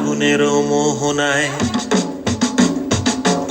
ফাগুনের মোহনায়,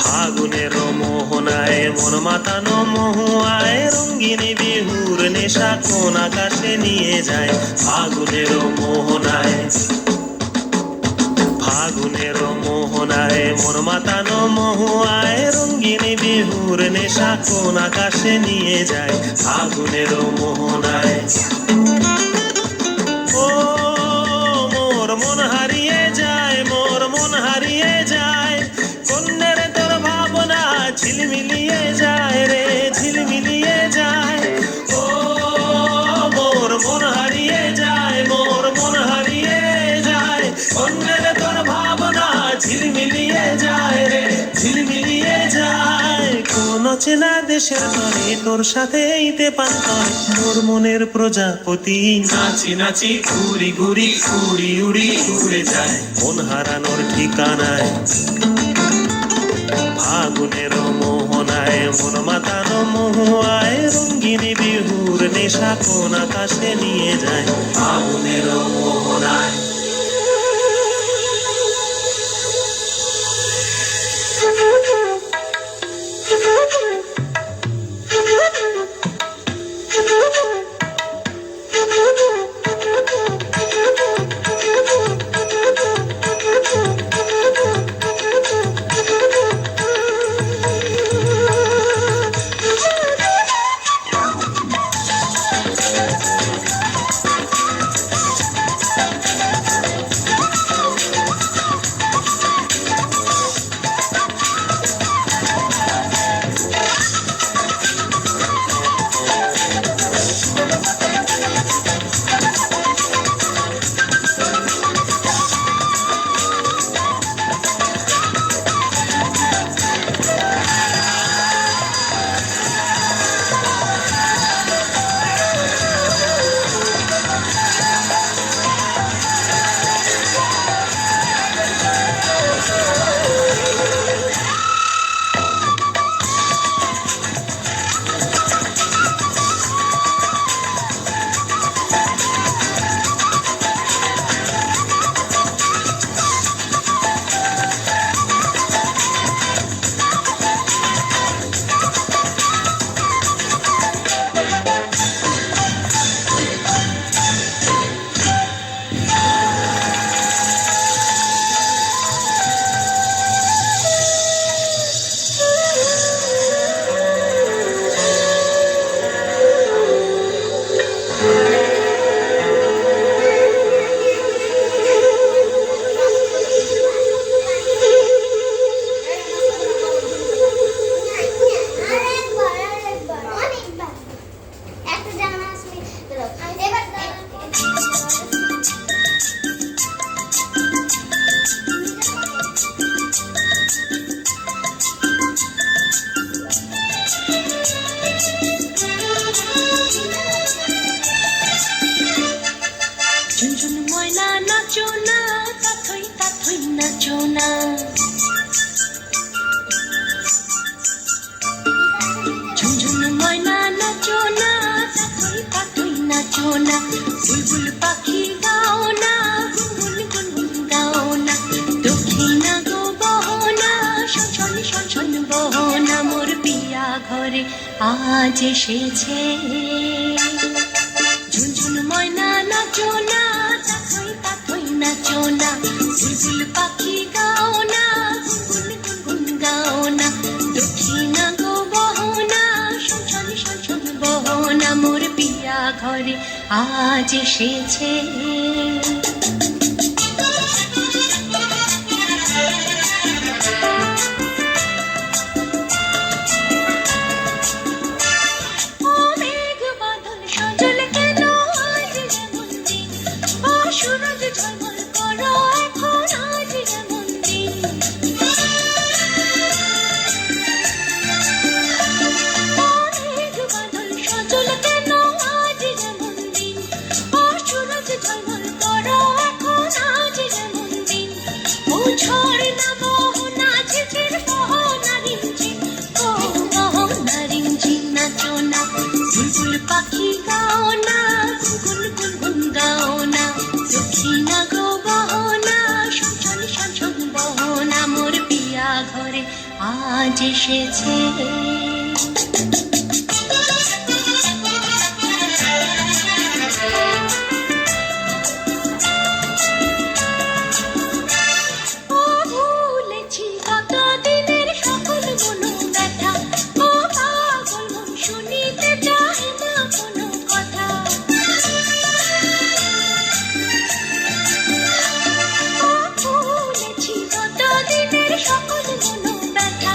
ফাগুনের মোহনায় মন মাতানো মহুয়ায় রঙ্গিনী বিহুর নেশা কোন আকাশে নিয়ে যায়। ফাগুনের মোহনায়, ফাগুনের মোহনায় মন মাতানো মহুয়ায় রঙ্গিনী বিহুর নেশা কোন আকাশে নিয়ে যায়। ফাগুনের মোহনায় ও মোর মন হারিয়ে যায়, মোর মন হারিয়ে যায়, কন্যের তোর ভাবনা ঝিলমিলিয়ে যায় রে, ঝিলমিলিয়ে যায়। ও মোর মন হারিয়ে যায়, মোর মন হারিয়ে যায়, কন্যের তোর ভাবনা ঝিলমিলিয়ে যায় রে, ঝিলমিলিয়ে যায়। কোন চেনা দেশের তরে তোর সাথে ইতে পান করে তোর মনের প্রজাপতি নাচি নাচি ঘুরি ঘুরি উড়ি উড়ি উড়ে যায় মন হারানোর ঠিকানায়। ফাগুনের মোহনায় মন মাতানো মহুয়ায় রঙ্গিনী বিহুর নেশা কোন আকাশে নিয়ে যায়। ফাগুনের মোহনায় বুলবুল পাখি গাও না, গুনগুন গুনগুন গাও না, দক্ষিণা গো বহনা, শনশন শনশন বহনা, মোর পিয়া ঘরে আজ এসেছে। ঝুনঝুন ময়না নাচো না, তাথই তাথই নাচো না, বুলবুল পাখি গাও না, গুনগুন গুনগুন গাও না, দক্ষিণা গো বহনা, শনশন শনশন বহনা, মোর পিয়া ঘরে আজ এসেছে। বুলবুল পাখি গাও না, গুনগুন গুনগুন গাও না, দক্ষিণা গো বহনা, শনশন আজ এসেছে। ও ভুলেছি কতদিনের সকল মনো ব্যথা, ও পাগল মন শুনিতে চাহে না কোনো কথা। ও ভুলেছি কতদিনের সকল মনো ব্যথা,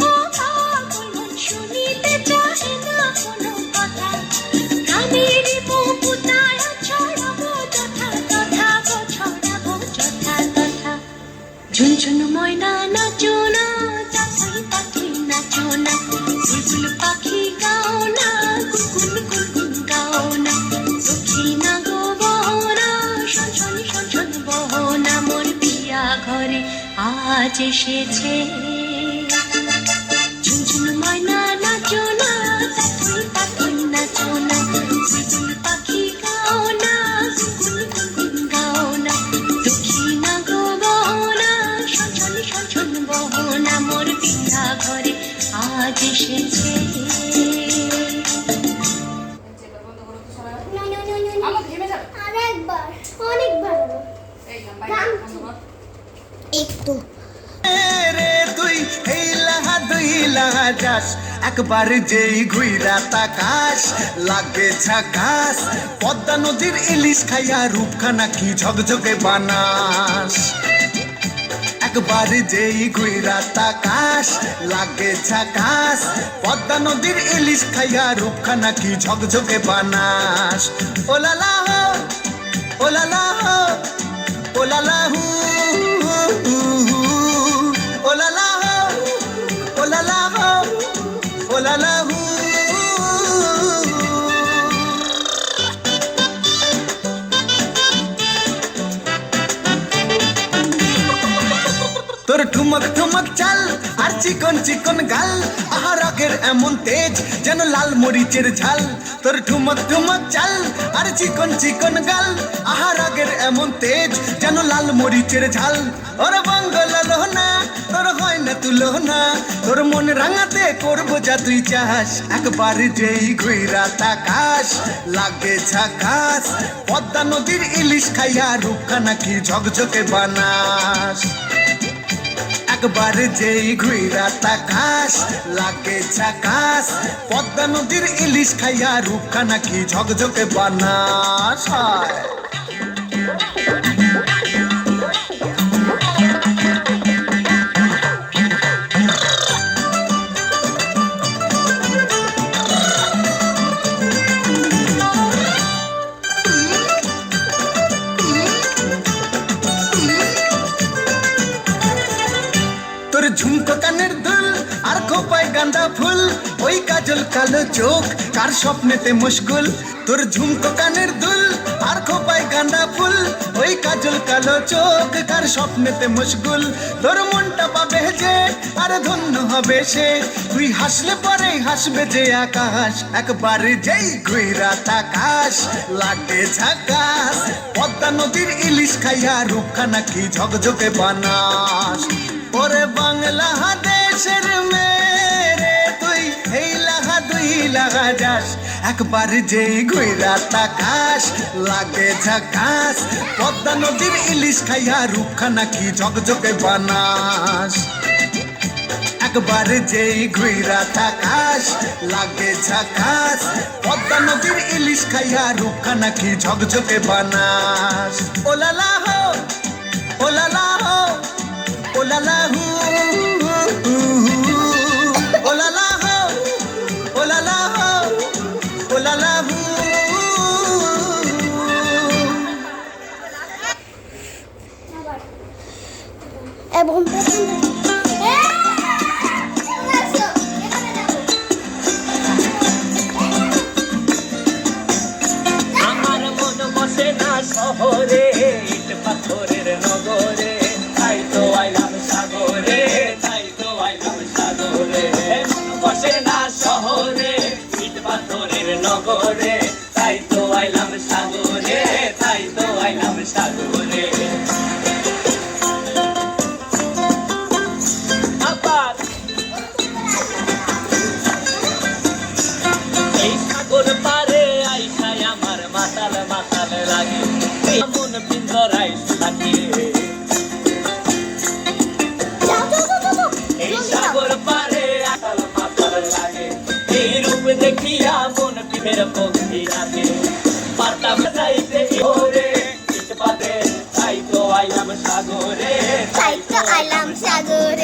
ও পাগল মন শুনিতে চাহে না কোনো কথা। গানের বপুতায় ছড়াবো যথা তথা, গো ছড়াবো যথা তথা। ঝুনঝুন ময়না নাচো না, তাথই তাথই নাচো না, বুলবুল পাখি গাও না, গুনগুন গুনগুন গাও না। দক্ষিণা গো বহনা, শনশন শনশন বহনা, মোর পিয়া ঘরে আজ এসেছে। ঝুনঝুন ময়না নাচো না, তাথই তাথই নাচো না, বুলবুল পাখি গাও না, গুনগুন গুনগুন গাও না। দক্ষিণা গো বহনা, শনশন শনশন বহনা, মোর পিয়া ঘরে আজ এসেছে। আমার ঘেমে যাবে। আরেকবার, অনেকবার হলো। এই না, বাইরে বন্ধ কর। একটু রে তুই এই লাহা দুই লাহা যাস, একবার যেই ঘুইরা তাকাস লাগে ঝাকাস। পদ্মা নদীর ইলিশ খাইয়া রূপখানা কি ঝকঝকে বানাস। একবার যেই ঘুইরা তাকাস লাগে ঝাকাস, পদ্মা নদীর ইলিশ খাইয়া রূপখানা কি ঝকঝকে বানাস। ওলালা হো, ওলালা হো, ওলালা হু, ওলালা হো, ওলালা হো, ওলালা হু। তোর ঠুমক ঠুমক চাল আর চিকন চিকন গাল, আহা রাগের এমন তেজ যেন লাল মরিচের ঝাল। তোর ঠুমক ঠুমক চাল আর চিকন চিকন গাল, আহা রাগের এমন তেজ যেন লাল মরিচের ঝাল। ওর বাঙ্গলা লোহনা, তোর হয় না তুলনা, তোর মন রাঙাতে করবো যা তুই চাস। একবার যেই ঘুইরা তাকাস লাগে ঝাকাস, পদ্মা নদীর ইলিশ খাইয়া রূপখানা কি ঝকঝকে বানাস। একবার যেই ঘুইরা তাকাস লাগে ঝাকাস, পদ্মা নদীর ইলিশ খাইয়া রূপখানা কি ঝকঝকে বানাস। হায় তোর ঝুমকো কানের দুল আর খোপায় গাঁদা ফুল, ওই কাজল কালো চোখ কার স্বপ্নেতে মুশকুল। তোর ঝুমকো কানের দুল আর খোপায় গাঁদা ফুল, ওই কাজল কালো চোখ কার স্বপ্নেতে মুশকুল। তোর মনটা পাবে যে আর ধন্য হবে সে, তুই হাসলে পরে হাসবে যে আকাশ। একবার যেই ঘুইরা তাকাস লাগে ঝাকাস, পদ্মা নদীর ইলিশ খাইয়া রূপখানা কি ঝকঝকে বানাস। ওরে বাংলা দেশের মেরে তুই এই লাহা দুই লাহা যাস, একবার যেই ঘুইরা তাকাস লাগে ঝাকাস, পদ্মা নদীর ইলিশ খাইয়া রূপখানা কি ঝকঝকে বানাস। একবার যেই ঘুইরা তাকাস লাগে ঝাকাস, পদ্মা নদীর ইলিশ খাইয়া রূপখানা কি ঝকঝকে বানাস। ওলালা হো, ওলালা হো, ওলালা হু, ওলালা হো, ওলালা হো, ওলালা হু। এবং প্রথম আমার মন বসে না শহরে, ইট পাথরের নগরে, তাই তো আইলাম সাগরে, তাই তো আইলাম সাগরে। মন বসে না শহরে, ইট পাথরের নগরে, তাই তো আইলাম সাগরে, তাই তো আইলাম সাগরে। আবার মেঘের পক্ষী ডাকে পারতাম যাইতে ওরে ইট পাতে তাই তো আইলাম সাগরে তাই তো আইলাম সাগরে